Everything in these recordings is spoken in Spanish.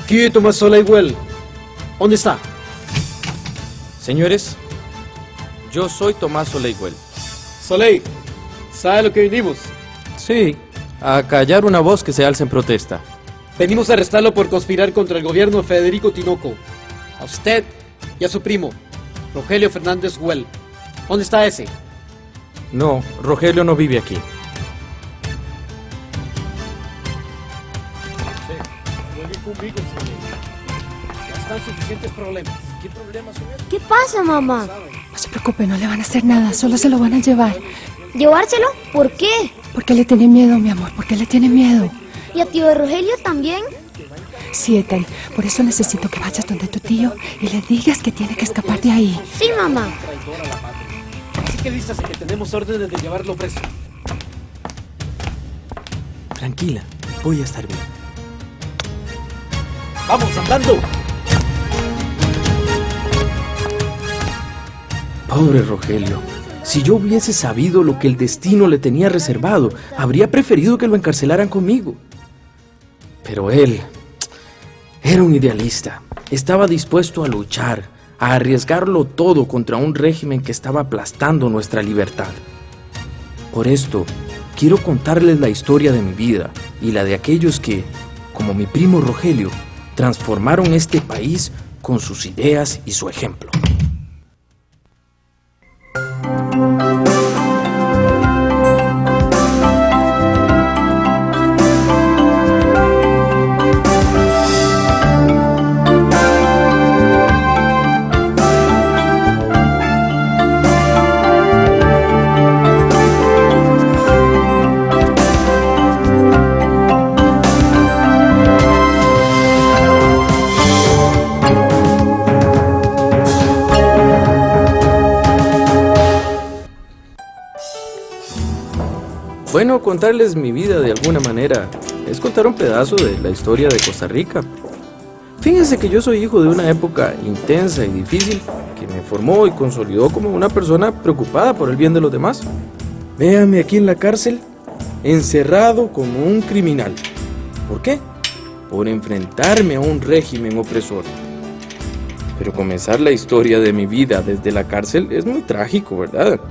Aquí Tomás Soleil. ¿Dónde está? Señores, yo soy Tomás Soleil. Soleil, ¿sabe lo que vinimos? Sí, a callar una voz que se alza en protesta. Venimos a arrestarlo por conspirar contra el gobierno de Federico Tinoco. A usted y a su primo, Rogelio Fernández Güell. ¿Dónde está ese? No, Rogelio no vive aquí. Conmigo, ya están suficientes problemas. ¿Qué problemas son estos? ¿Qué pasa, mamá? No se preocupe, no le van a hacer nada, solo se lo van a llevar. ¿Llevárselo? ¿Por qué? Porque le tiene miedo, mi amor, porque le tiene miedo. ¿Y a tío Rogelio también? Sí, Ethel, por eso necesito que vayas donde tu tío y le digas que tiene que escapar de ahí. Sí, mamá. Así que listas que tenemos órdenes de llevarlo preso. Tranquila, voy a estar bien. ¡Vamos, andando! Pobre Rogelio. Si yo hubiese sabido lo que el destino le tenía reservado, habría preferido que lo encarcelaran conmigo. Pero él era un idealista. Estaba dispuesto a luchar, a arriesgarlo todo contra un régimen que estaba aplastando nuestra libertad. Por esto, quiero contarles la historia de mi vida y la de aquellos que, como mi primo Rogelio, transformaron este país con sus ideas y su ejemplo. Bueno, contarles mi vida de alguna manera es contar un pedazo de la historia de Costa Rica. Fíjense que yo soy hijo de una época intensa y difícil que me formó y consolidó como una persona preocupada por el bien de los demás. Véanme aquí en la cárcel, encerrado como un criminal. ¿Por qué? Por enfrentarme a un régimen opresor. Pero comenzar la historia de mi vida desde la cárcel es muy trágico, ¿verdad?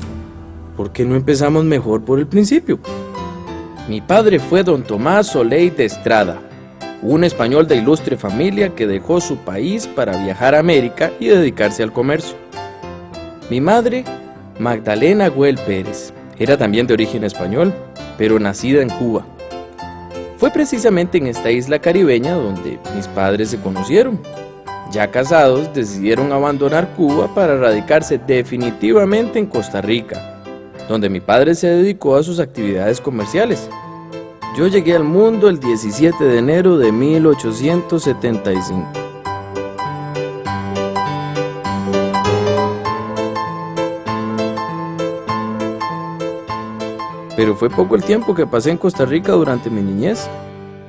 ¿Por qué no empezamos mejor por el principio? Mi padre fue don Tomás Soleil de Estrada, un español de ilustre familia que dejó su país para viajar a América y dedicarse al comercio. Mi madre, Magdalena Güell Pérez, era también de origen español, pero nacida en Cuba. Fue precisamente en esta isla caribeña donde mis padres se conocieron. Ya casados, decidieron abandonar Cuba para radicarse definitivamente en Costa Rica, donde mi padre se dedicó a sus actividades comerciales. Yo llegué al mundo el 17 de enero de 1875. Pero fue poco el tiempo que pasé en Costa Rica durante mi niñez,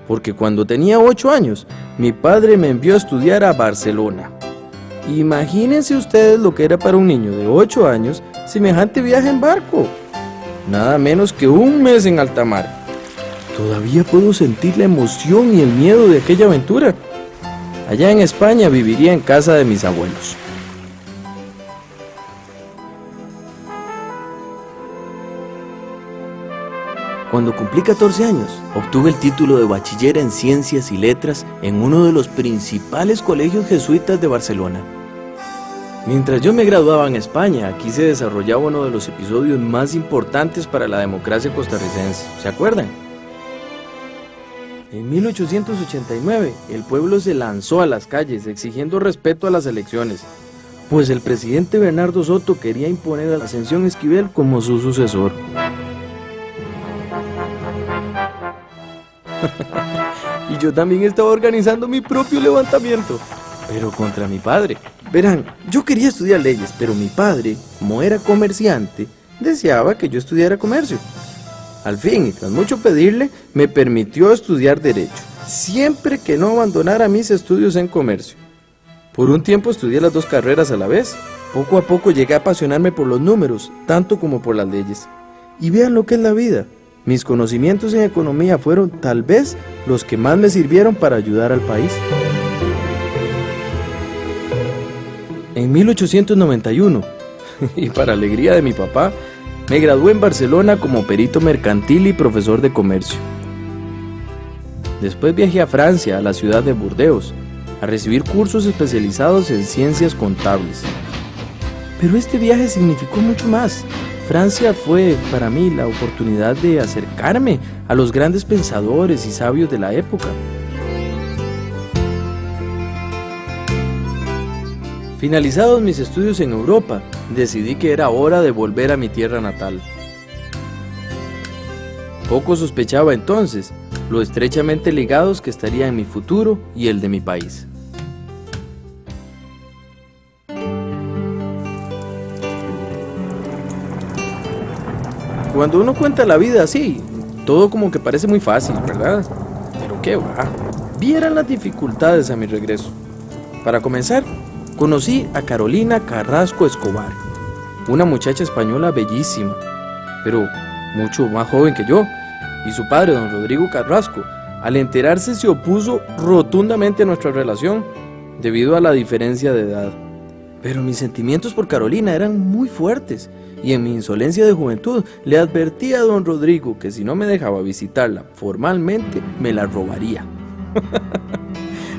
porque cuando tenía 8 años, mi padre me envió a estudiar a Barcelona. Imagínense ustedes lo que era para un niño de 8 años semejante viaje en barco. Nada menos que un mes en alta mar. Todavía puedo sentir la emoción y el miedo de aquella aventura. Allá en España viviría en casa de mis abuelos. Cuando cumplí 14 años, obtuve el título de bachiller en Ciencias y Letras en uno de los principales colegios jesuitas de Barcelona. Mientras yo me graduaba en España, aquí se desarrollaba uno de los episodios más importantes para la democracia costarricense. ¿Se acuerdan? En 1889, el pueblo se lanzó a las calles exigiendo respeto a las elecciones, pues el presidente Bernardo Soto quería imponer a Ascensión Esquivel como su sucesor. Y yo también estaba organizando mi propio levantamiento, pero contra mi padre. Verán, yo quería estudiar leyes, pero mi padre, como era comerciante, deseaba que yo estudiara comercio. Al fin, y tras mucho pedirle, me permitió estudiar Derecho, siempre que no abandonara mis estudios en comercio. Por un tiempo estudié las dos carreras a la vez. Poco a poco llegué a apasionarme por los números, tanto como por las leyes. Y vean lo que es la vida. Mis conocimientos en economía fueron tal vez los que más me sirvieron para ayudar al país. en 1891, y para alegría de mi papá, me gradué en Barcelona como perito mercantil y profesor de comercio. Después viajé a Francia, a la ciudad de Burdeos, a recibir cursos especializados en ciencias contables. Pero este viaje significó mucho más. Francia fue para mí la oportunidad de acercarme a los grandes pensadores y sabios de la época. Finalizados mis estudios en Europa, decidí que era hora de volver a mi tierra natal. Poco sospechaba entonces lo estrechamente ligados que estarían mi futuro y el de mi país. Cuando uno cuenta la vida así, todo como que parece muy fácil, ¿verdad? Pero qué va, vieran las dificultades a mi regreso. Para comenzar, conocí a Carolina Carrasco Escobar, una muchacha española bellísima, pero mucho más joven que yo, y su padre, don Rodrigo Carrasco, al enterarse se opuso rotundamente a nuestra relación, debido a la diferencia de edad. Pero mis sentimientos por Carolina eran muy fuertes, y en mi insolencia de juventud le advertí a don Rodrigo que si no me dejaba visitarla formalmente, me la robaría.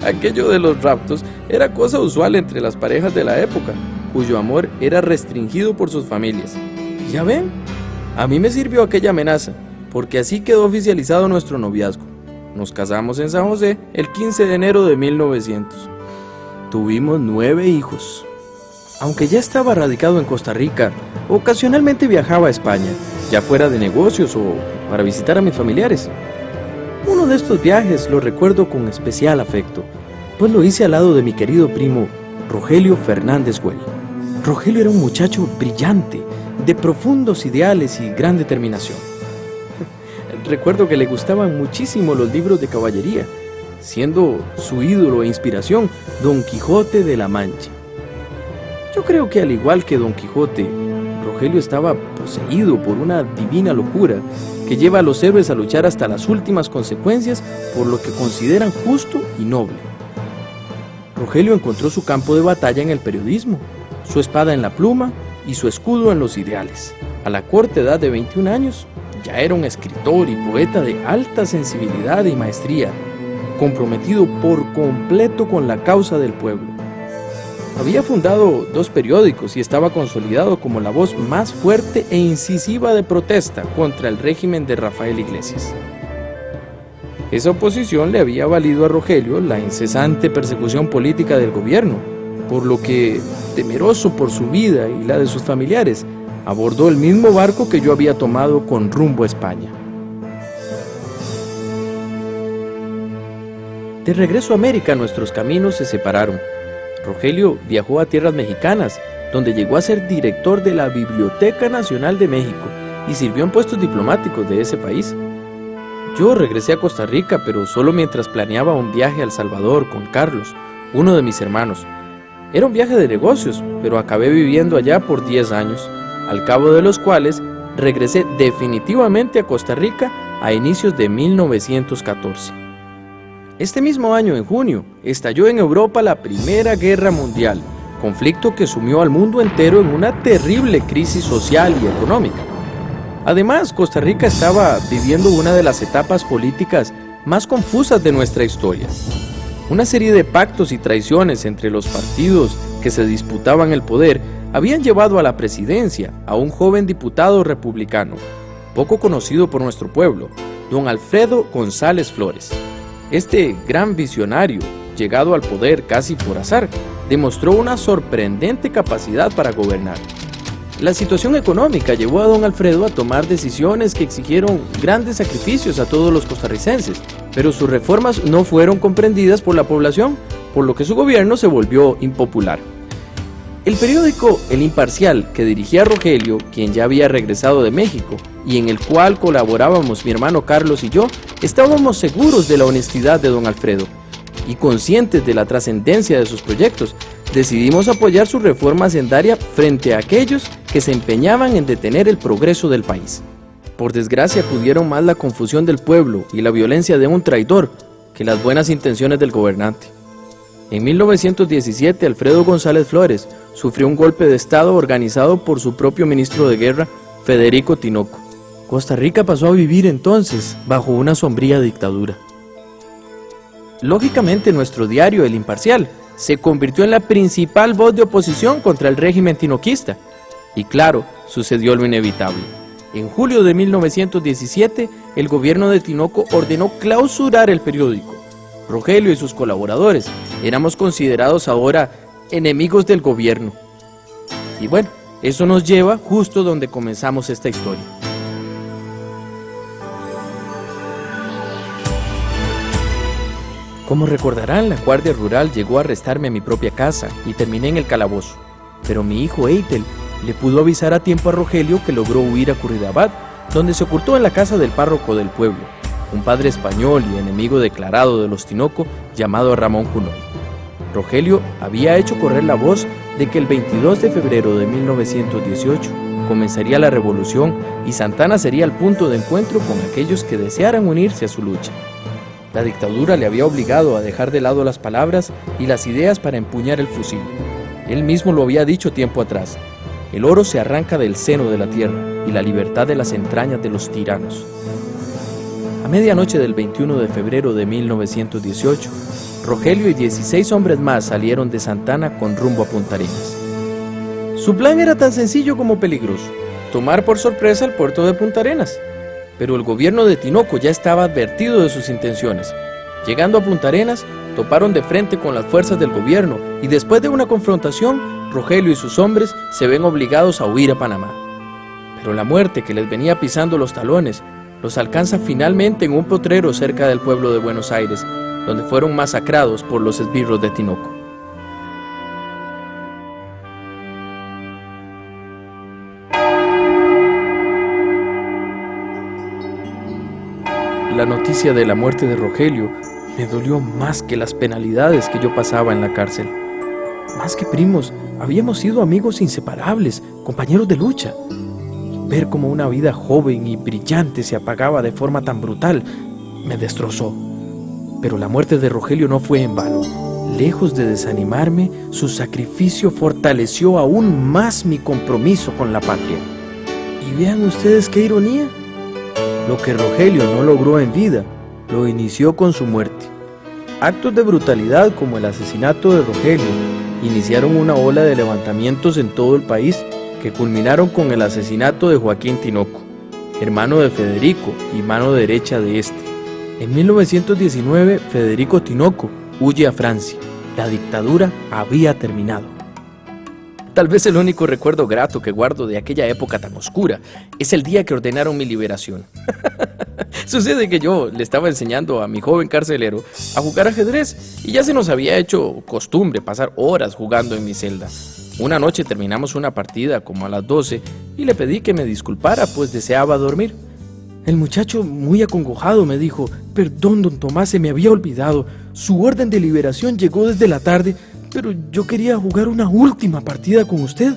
Aquello de los raptos era cosa usual entre las parejas de la época, cuyo amor era restringido por sus familias. Ya ven, a mí me sirvió aquella amenaza, porque así quedó oficializado nuestro noviazgo. Nos casamos en San José el 15 de enero de 1900. Tuvimos 9 hijos. Aunque ya estaba radicado en Costa Rica, ocasionalmente viajaba a España, ya fuera de negocios o para visitar a mis familiares. Uno de estos viajes lo recuerdo con especial afecto, pues lo hice al lado de mi querido primo Rogelio Fernández Güell. Rogelio era un muchacho brillante, de profundos ideales y gran determinación. Recuerdo que le gustaban muchísimo los libros de caballería, siendo su ídolo e inspiración Don Quijote de la Mancha. Yo creo que al igual que Don Quijote, Rogelio estaba poseído por una divina locura que lleva a los héroes a luchar hasta las últimas consecuencias por lo que consideran justo y noble. Rogelio encontró su campo de batalla en el periodismo, su espada en la pluma y su escudo en los ideales. A la corta edad de 21 años, ya era un escritor y poeta de alta sensibilidad y maestría, comprometido por completo con la causa del pueblo. Había fundado 2 periódicos y estaba consolidado como la voz más fuerte e incisiva de protesta contra el régimen de Rafael Iglesias. Esa oposición le había valido a Rogelio la incesante persecución política del gobierno, por lo que, temeroso por su vida y la de sus familiares, abordó el mismo barco que yo había tomado con rumbo a España. De regreso a América, nuestros caminos se separaron. Rogelio viajó a tierras mexicanas, donde llegó a ser director de la Biblioteca Nacional de México y sirvió en puestos diplomáticos de ese país. Yo regresé a Costa Rica, pero solo mientras planeaba un viaje a El Salvador con Carlos, uno de mis hermanos. Era un viaje de negocios, pero acabé viviendo allá por 10 años, al cabo de los cuales regresé definitivamente a Costa Rica a inicios de 1914. Este mismo año, en junio, estalló en Europa la Primera Guerra Mundial, conflicto que sumió al mundo entero en una terrible crisis social y económica. Además, Costa Rica estaba viviendo una de las etapas políticas más confusas de nuestra historia. Una serie de pactos y traiciones entre los partidos que se disputaban el poder habían llevado a la presidencia a un joven diputado republicano, poco conocido por nuestro pueblo, don Alfredo González Flores. Este gran visionario, llegado al poder casi por azar, demostró una sorprendente capacidad para gobernar. La situación económica llevó a don Alfredo a tomar decisiones que exigieron grandes sacrificios a todos los costarricenses, pero sus reformas no fueron comprendidas por la población, por lo que su gobierno se volvió impopular. El periódico El Imparcial, que dirigía Rogelio, quien ya había regresado de México, y en el cual colaborábamos mi hermano Carlos y yo, estábamos seguros de la honestidad de don Alfredo, y conscientes de la trascendencia de sus proyectos, decidimos apoyar su reforma hacendaria frente a aquellos que se empeñaban en detener el progreso del país. Por desgracia, pudieron más la confusión del pueblo y la violencia de un traidor que las buenas intenciones del gobernante. En 1917, Alfredo González Flores sufrió un golpe de estado organizado por su propio ministro de guerra, Federico Tinoco. Costa Rica pasó a vivir entonces bajo una sombría dictadura. Lógicamente, nuestro diario, El Imparcial, se convirtió en la principal voz de oposición contra el régimen tinoquista. Y claro, sucedió lo inevitable. En julio de 1917, el gobierno de Tinoco ordenó clausurar el periódico. Rogelio y sus colaboradores éramos considerados ahora enemigos del gobierno. Y bueno, eso nos lleva justo donde comenzamos esta historia. Como recordarán, la Guardia Rural llegó a arrestarme a mi propia casa y terminé en el calabozo. Pero mi hijo Eitel le pudo avisar a tiempo a Rogelio que logró huir a Curridabat, donde se ocultó en la casa del párroco del pueblo, un padre español y enemigo declarado de los Tinoco llamado Ramón Junoy. Rogelio había hecho correr la voz de que el 22 de febrero de 1918 comenzaría la revolución y Santana sería el punto de encuentro con aquellos que desearan unirse a su lucha. La dictadura le había obligado a dejar de lado las palabras y las ideas para empuñar el fusil. Él mismo lo había dicho tiempo atrás: el oro se arranca del seno de la tierra y la libertad de las entrañas de los tiranos. A medianoche del 21 de febrero de 1918, Rogelio y 16 hombres más salieron de Santana con rumbo a Punta Arenas. Su plan era tan sencillo como peligroso: tomar por sorpresa el puerto de Punta Arenas. Pero el gobierno de Tinoco ya estaba advertido de sus intenciones. Llegando a Punta Arenas, toparon de frente con las fuerzas del gobierno y después de una confrontación, Rogelio y sus hombres se ven obligados a huir a Panamá. Pero la muerte que les venía pisando los talones los alcanza finalmente en un potrero cerca del pueblo de Buenos Aires, donde fueron masacrados por los esbirros de Tinoco. La noticia de la muerte de Rogelio me dolió más que las penalidades que yo pasaba en la cárcel. Más que primos, habíamos sido amigos inseparables, compañeros de lucha. Ver cómo una vida joven y brillante se apagaba de forma tan brutal me destrozó. Pero la muerte de Rogelio no fue en vano. Lejos de desanimarme, su sacrificio fortaleció aún más mi compromiso con la patria. Y vean ustedes qué ironía. Lo que Rogelio no logró en vida, lo inició con su muerte. Actos de brutalidad como el asesinato de Rogelio iniciaron una ola de levantamientos en todo el país que culminaron con el asesinato de Joaquín Tinoco, hermano de Federico y mano derecha de este. En 1919, Federico Tinoco huye a Francia. La dictadura había terminado. Tal vez el único recuerdo grato que guardo de aquella época tan oscura es el día que ordenaron mi liberación. Sucede que yo le estaba enseñando a mi joven carcelero a jugar ajedrez y ya se nos había hecho costumbre pasar horas jugando en mi celda. Una noche terminamos una partida como a las 12 y le pedí que me disculpara, pues deseaba dormir. El muchacho, muy acongojado, me dijo: «Perdón, don Tomás, se me había olvidado. Su orden de liberación llegó desde la tarde, pero yo quería jugar una última partida con usted».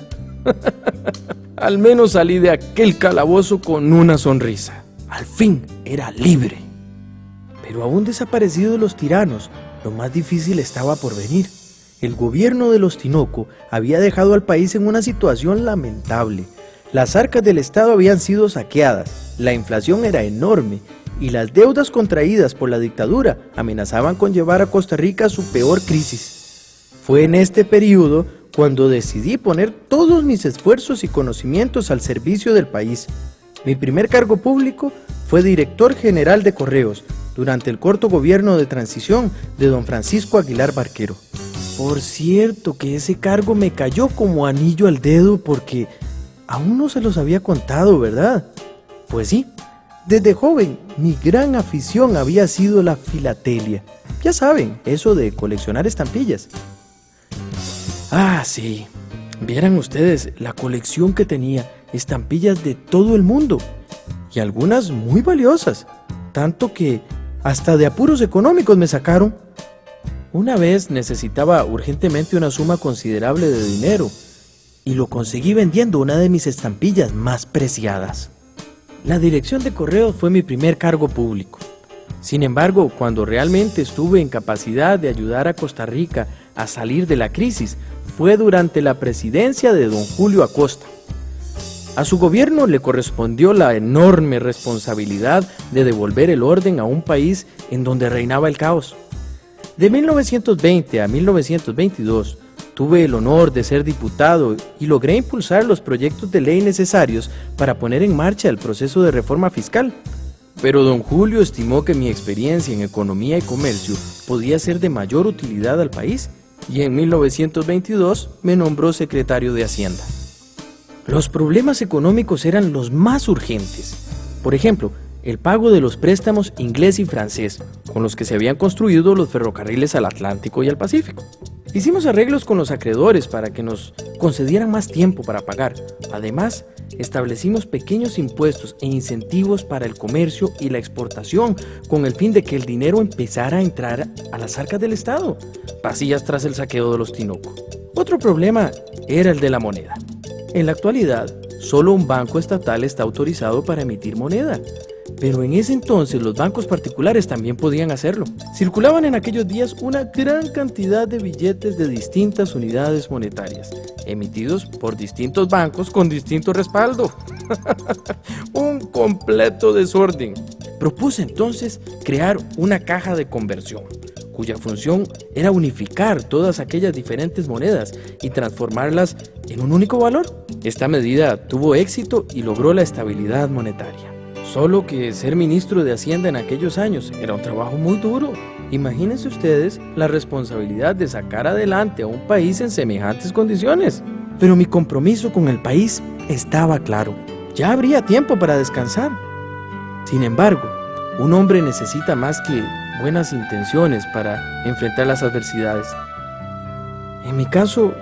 Al menos salí de aquel calabozo con una sonrisa. Al fin era libre. Pero aún desaparecidos los tiranos, lo más difícil estaba por venir. El gobierno de los Tinoco había dejado al país en una situación lamentable. Las arcas del Estado habían sido saqueadas, la inflación era enorme y las deudas contraídas por la dictadura amenazaban con llevar a Costa Rica a su peor crisis. Fue en este periodo cuando decidí poner todos mis esfuerzos y conocimientos al servicio del país. Mi primer cargo público fue director general de Correos durante el corto gobierno de transición de don Francisco Aguilar Barquero. Por cierto que ese cargo me cayó como anillo al dedo porque aún no se los había contado, ¿verdad? Pues sí, desde joven mi gran afición había sido la filatelia. Ya saben, eso de coleccionar estampillas. Ah, sí, vieran ustedes la colección que tenía, estampillas de todo el mundo y algunas muy valiosas, tanto que hasta de apuros económicos me sacaron. Una vez necesitaba urgentemente una suma considerable de dinero y lo conseguí vendiendo una de mis estampillas más preciadas. La dirección de correos fue mi primer cargo público. Sin embargo, cuando realmente estuve en capacidad de ayudar a Costa Rica a salir de la crisis fue durante la presidencia de don Julio Acosta. A su gobierno le correspondió la enorme responsabilidad de devolver el orden a un país en donde reinaba el caos. De 1920 a 1922 tuve el honor de ser diputado y logré impulsar los proyectos de ley necesarios para poner en marcha el proceso de reforma fiscal. Pero don Julio estimó que mi experiencia en economía y comercio podía ser de mayor utilidad al país y en 1922 me nombró secretario de Hacienda. Los problemas económicos eran los más urgentes. Por ejemplo, el pago de los préstamos inglés y francés, con los que se habían construido los ferrocarriles al Atlántico y al Pacífico. Hicimos arreglos con los acreedores para que nos concedieran más tiempo para pagar. Además, establecimos pequeños impuestos e incentivos para el comercio y la exportación, con el fin de que el dinero empezara a entrar a las arcas del Estado, vacías tras el saqueo de los Tinoco. Otro problema era el de la moneda. En la actualidad, solo un banco estatal está autorizado para emitir moneda, pero en ese entonces los bancos particulares también podían hacerlo. Circulaban en aquellos días una gran cantidad de billetes de distintas unidades monetarias, emitidos por distintos bancos con distinto respaldo. Un completo desorden. Propuse entonces crear una caja de conversión, cuya función era unificar todas aquellas diferentes monedas y transformarlas en un único valor. Esta medida tuvo éxito y logró la estabilidad monetaria. Solo que ser ministro de Hacienda en aquellos años era un trabajo muy duro. Imagínense ustedes la responsabilidad de sacar adelante a un país en semejantes condiciones. Pero mi compromiso con el país estaba claro. Ya habría tiempo para descansar. Sin embargo, un hombre necesita más que buenas intenciones para enfrentar las adversidades. En mi caso,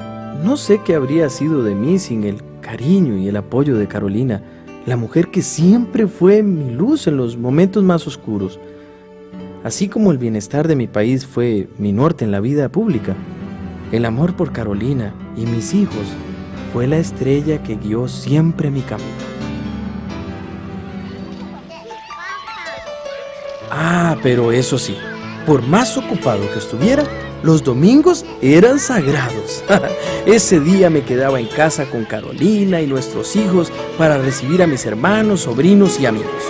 no sé qué habría sido de mí sin el cariño y el apoyo de Carolina, la mujer que siempre fue mi luz en los momentos más oscuros. Así como el bienestar de mi país fue mi norte en la vida pública, el amor por Carolina y mis hijos fue la estrella que guió siempre mi camino. Pero eso sí, por más ocupado que estuviera, los domingos eran sagrados. Ese día me quedaba en casa con Carolina y nuestros hijos para recibir a mis hermanos, sobrinos y amigos.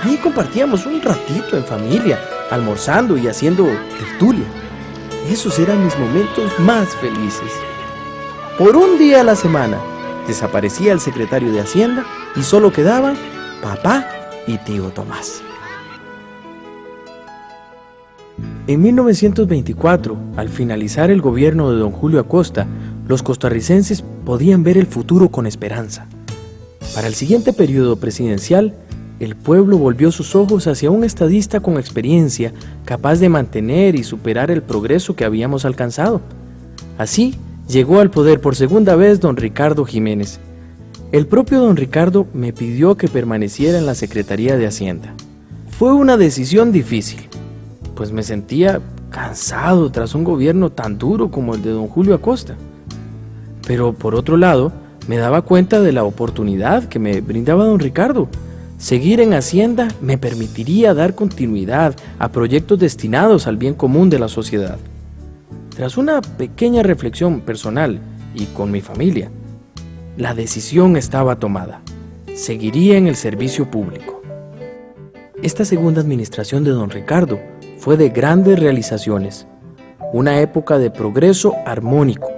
Ahí compartíamos un ratito en familia, almorzando y haciendo tertulia. Esos eran mis momentos más felices. Por un día a la semana desaparecía el secretario de Hacienda y solo quedaban papá y tío Tomás. En 1924, al finalizar el gobierno de don Julio Acosta, los costarricenses podían ver el futuro con esperanza. Para el siguiente periodo presidencial, el pueblo volvió sus ojos hacia un estadista con experiencia, capaz de mantener y superar el progreso que habíamos alcanzado. Así, llegó al poder por segunda vez don Ricardo Jiménez. El propio don Ricardo me pidió que permaneciera en la Secretaría de Hacienda. Fue una decisión difícil, pues me sentía cansado tras un gobierno tan duro como el de don Julio Acosta. Pero por otro lado, me daba cuenta de la oportunidad que me brindaba don Ricardo. Seguir en Hacienda me permitiría dar continuidad a proyectos destinados al bien común de la sociedad. Tras una pequeña reflexión personal y con mi familia, la decisión estaba tomada. Seguiría en el servicio público. Esta segunda administración de don Ricardo fue de grandes realizaciones, una época de progreso armónico,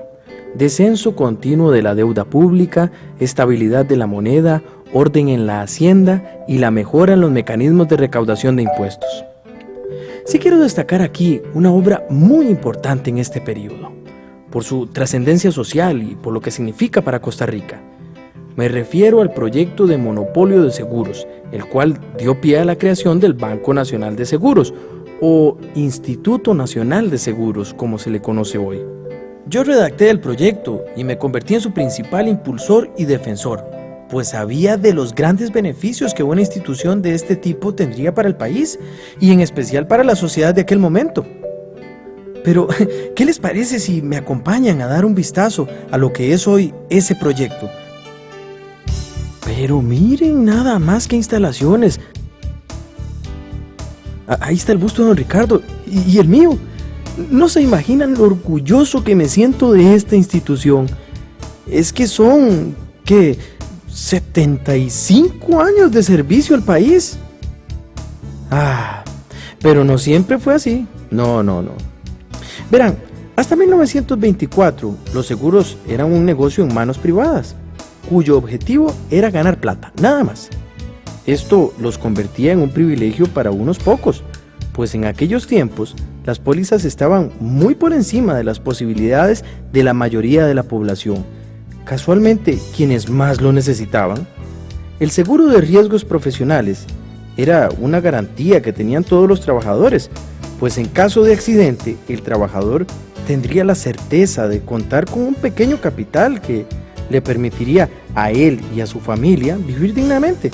descenso continuo de la deuda pública, estabilidad de la moneda, orden en la hacienda y la mejora en los mecanismos de recaudación de impuestos. Sí quiero destacar aquí una obra muy importante en este periodo, por su trascendencia social y por lo que significa para Costa Rica. Me refiero al proyecto de monopolio de seguros, el cual dio pie a la creación del Banco Nacional de Seguros, o Instituto Nacional de Seguros, como se le conoce hoy. Yo redacté el proyecto y me convertí en su principal impulsor y defensor, pues sabía de los grandes beneficios que una institución de este tipo tendría para el país, y en especial para la sociedad de aquel momento. Pero, ¿qué les parece si me acompañan a dar un vistazo a lo que es hoy ese proyecto? Pero miren, nada más que instalaciones. Ahí está el busto de don Ricardo y el mío. No se imaginan lo orgulloso que me siento de esta institución. Es que son, ¿qué? 75 años de servicio al país. Pero no siempre fue así. No. Verán, hasta 1924 los seguros eran un negocio en manos privadas, cuyo objetivo era ganar plata, nada más. Esto los convertía en un privilegio para unos pocos, pues en aquellos tiempos las pólizas estaban muy por encima de las posibilidades de la mayoría de la población. Casualmente, quienes más lo necesitaban. El seguro de riesgos profesionales era una garantía que tenían todos los trabajadores, pues en caso de accidente, el trabajador tendría la certeza de contar con un pequeño capital que le permitiría a él y a su familia vivir dignamente.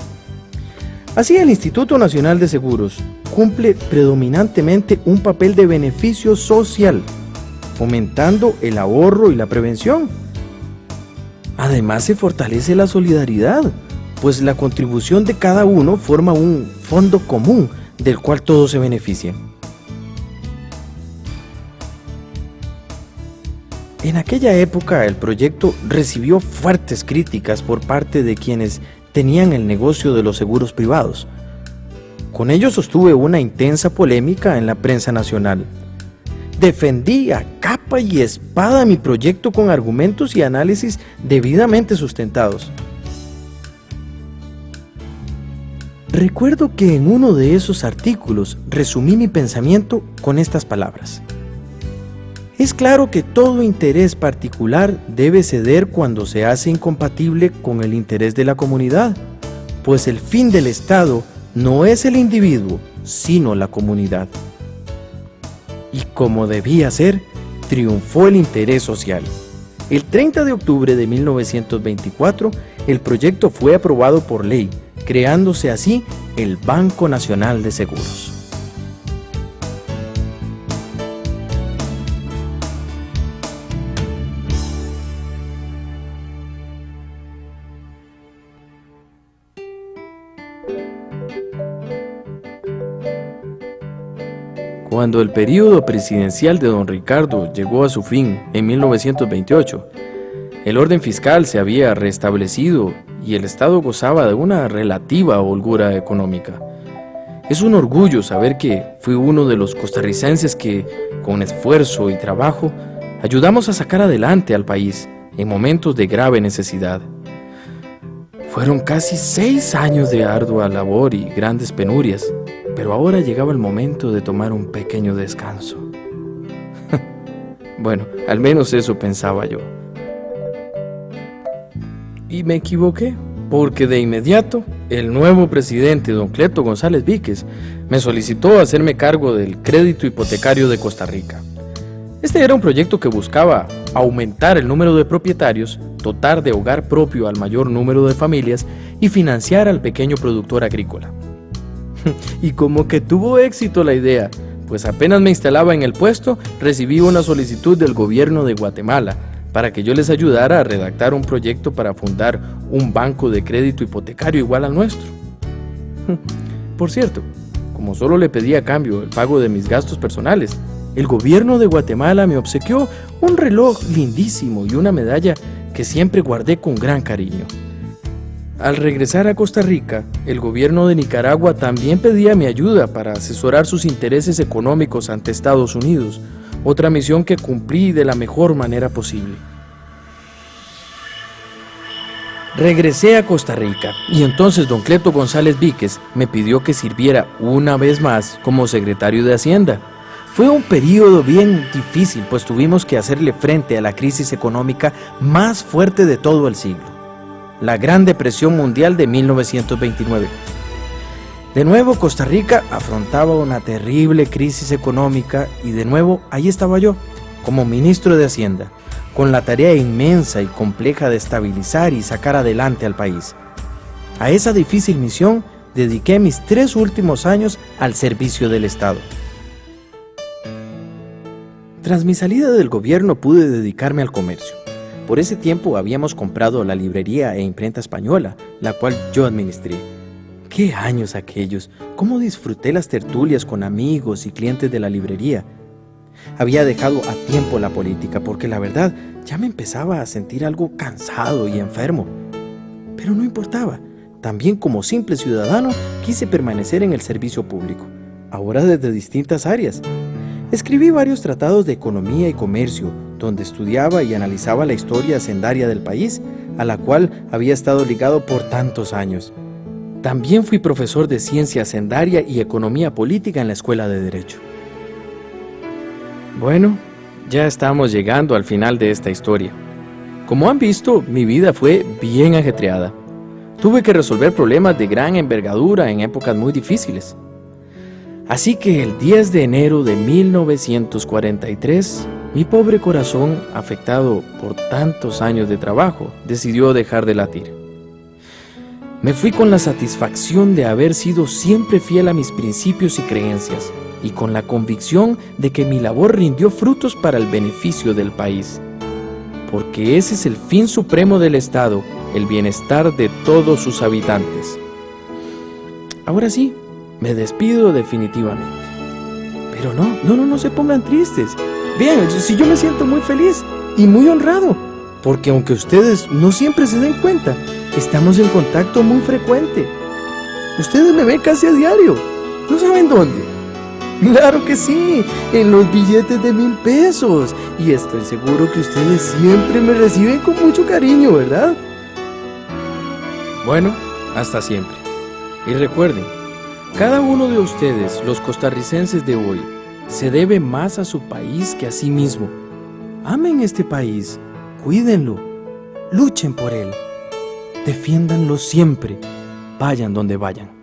Así, el Instituto Nacional de Seguros cumple predominantemente un papel de beneficio social, fomentando el ahorro y la prevención. Además, se fortalece la solidaridad, pues la contribución de cada uno forma un fondo común del cual todos se benefician. En aquella época, el proyecto recibió fuertes críticas por parte de quienes tenían el negocio de los seguros privados. Con ello sostuve una intensa polémica en la prensa nacional. Defendí a capa y espada mi proyecto con argumentos y análisis debidamente sustentados. Recuerdo que en uno de esos artículos resumí mi pensamiento con estas palabras: es claro que todo interés particular debe ceder cuando se hace incompatible con el interés de la comunidad, pues el fin del Estado no es el individuo, sino la comunidad. Y como debía ser, triunfó el interés social. El 30 de octubre de 1924, el proyecto fue aprobado por ley, creándose así el Banco Nacional de Seguros. Cuando el período presidencial de don Ricardo llegó a su fin en 1928, el orden fiscal se había restablecido y el Estado gozaba de una relativa holgura económica. Es un orgullo saber que fui uno de los costarricenses que, con esfuerzo y trabajo, ayudamos a sacar adelante al país en momentos de grave necesidad. Fueron casi 6 años de ardua labor y grandes penurias, pero ahora llegaba el momento de tomar un pequeño descanso. Bueno, al menos eso pensaba yo. Y me equivoqué, porque de inmediato el nuevo presidente, don Cleto González Víquez, me solicitó hacerme cargo del crédito hipotecario de Costa Rica. Este era un proyecto que buscaba aumentar el número de propietarios, dotar de hogar propio al mayor número de familias y financiar al pequeño productor agrícola. Y como que tuvo éxito la idea, pues apenas me instalaba en el puesto, recibí una solicitud del gobierno de Guatemala para que yo les ayudara a redactar un proyecto para fundar un banco de crédito hipotecario igual al nuestro. Por cierto, como solo le pedí a cambio el pago de mis gastos personales, el gobierno de Guatemala me obsequió un reloj lindísimo y una medalla que siempre guardé con gran cariño. Al regresar a Costa Rica, el gobierno de Nicaragua también pedía mi ayuda para asesorar sus intereses económicos ante Estados Unidos, otra misión que cumplí de la mejor manera posible. Regresé a Costa Rica y entonces don Cleto González Víquez me pidió que sirviera una vez más como secretario de Hacienda. Fue un periodo bien difícil, pues tuvimos que hacerle frente a la crisis económica más fuerte de todo el siglo, la Gran Depresión Mundial de 1929. De nuevo Costa Rica afrontaba una terrible crisis económica y de nuevo ahí estaba yo, como ministro de Hacienda, con la tarea inmensa y compleja de estabilizar y sacar adelante al país. A esa difícil misión dediqué mis 3 últimos años al servicio del Estado. Tras mi salida del gobierno pude dedicarme al comercio. Por ese tiempo habíamos comprado la librería e imprenta española, la cual yo administré. ¡Qué años aquellos! ¡Cómo disfruté las tertulias con amigos y clientes de la librería! Había dejado a tiempo la política porque la verdad ya me empezaba a sentir algo cansado y enfermo. Pero no importaba. También como simple ciudadano quise permanecer en el servicio público, ahora desde distintas áreas. Escribí varios tratados de economía y comercio, donde estudiaba y analizaba la historia hacendaria del país, a la cual había estado ligado por tantos años. También fui profesor de ciencia hacendaria y economía política en la Escuela de Derecho. Bueno, ya estamos llegando al final de esta historia. Como han visto, mi vida fue bien ajetreada. Tuve que resolver problemas de gran envergadura en épocas muy difíciles. Así que el 10 de enero de 1943, mi pobre corazón, afectado por tantos años de trabajo, decidió dejar de latir. Me fui con la satisfacción de haber sido siempre fiel a mis principios y creencias, y con la convicción de que mi labor rindió frutos para el beneficio del país. Porque ese es el fin supremo del Estado, el bienestar de todos sus habitantes. Ahora sí, me despido definitivamente. Pero no se pongan tristes. Vean, si yo me siento muy feliz y muy honrado, porque aunque ustedes no siempre se den cuenta, estamos en contacto muy frecuente. Ustedes me ven casi a diario. ¿No saben dónde? ¡Claro que sí! En los billetes de 1000 pesos. Y estoy seguro que ustedes siempre me reciben con mucho cariño, ¿verdad? Bueno, hasta siempre. Y recuerden, cada uno de ustedes, los costarricenses de hoy, se debe más a su país que a sí mismo. Amen este país, cuídenlo, luchen por él, defiéndanlo siempre, vayan donde vayan.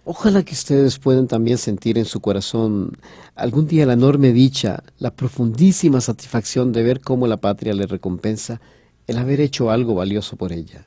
Ojalá que ustedes puedan también sentir en su corazón algún día la enorme dicha, la profundísima satisfacción de ver cómo la patria les recompensa el haber hecho algo valioso por ella.